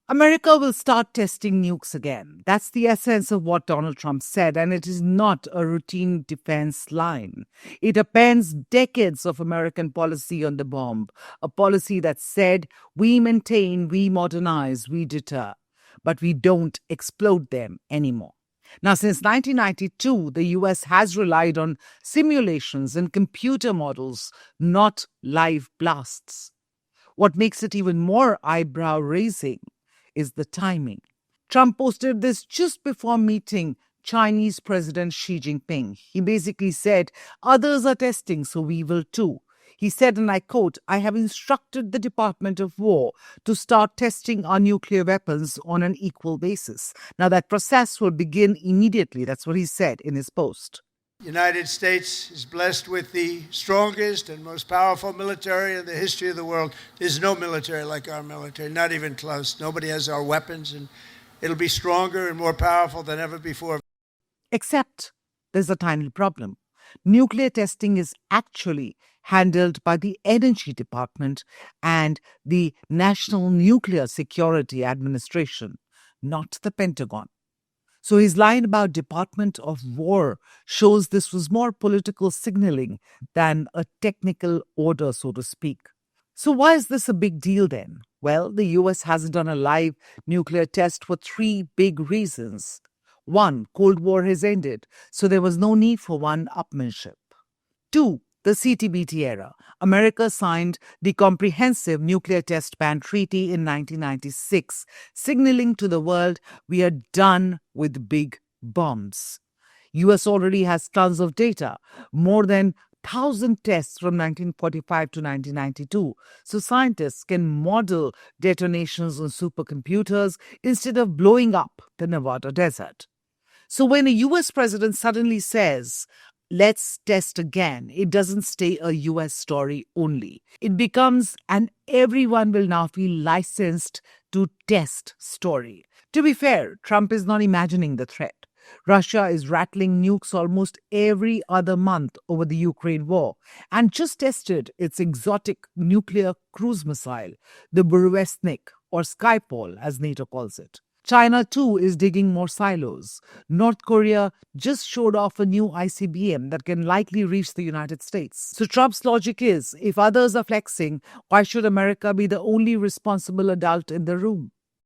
America will start testing nukes again. That's the essence of what Donald Trump said, and it is not a routine defense line. It appends decades of American policy on the bomb, a policy that said, we maintain, we modernize, we deter, but we don't explode them anymore. Now, since 1992, the US has relied on simulations and computer models, not live blasts. What makes it even more eyebrow-raising is the timing. Trump posted this just before meeting Chinese President Xi Jinping. He basically said, others are testing, so we will too. He said, and I quote, I have instructed the Department of War to start testing our nuclear weapons on an equal basis. Now, that process will begin immediately. That's what he said in his post. The United States is blessed with the strongest and most powerful military in the history of the world. There's no military like our military, not even close. Nobody has our weapons, and it'll be stronger and more powerful than ever before. Except there's a tiny problem. Nuclear testing is actually handled by the Energy Department and the National Nuclear Security Administration, not the Pentagon. So his line about Department of War shows this was more political signaling than a technical order, so to speak. So why is this a big deal then? Well, the US hasn't done a live nuclear test for three big reasons. One, Cold War has ended, so there was no need for one upmanship. Two, the CTBT era. America signed the Comprehensive Nuclear Test Ban Treaty in 1996, signaling to the world we are done with big bombs. US already has tons of data, more than 1,000 tests from 1945 to 1992, so scientists can model detonations on supercomputers instead of blowing up the Nevada desert. So when a US president suddenly says, let's test again, it doesn't stay a US story only. It becomes an everyone will now feel licensed to test story. To be fair, Trump is not imagining the threat. Russia is rattling nukes almost every other month over the Ukraine war and just tested its exotic nuclear cruise missile, the Burevestnik, or Skyfall as NATO calls it. China, too, is digging more silos. North Korea just showed off a new ICBM that can likely reach the United States. So Trump's logic is, if others are flexing, why should America be the only responsible adult in the room?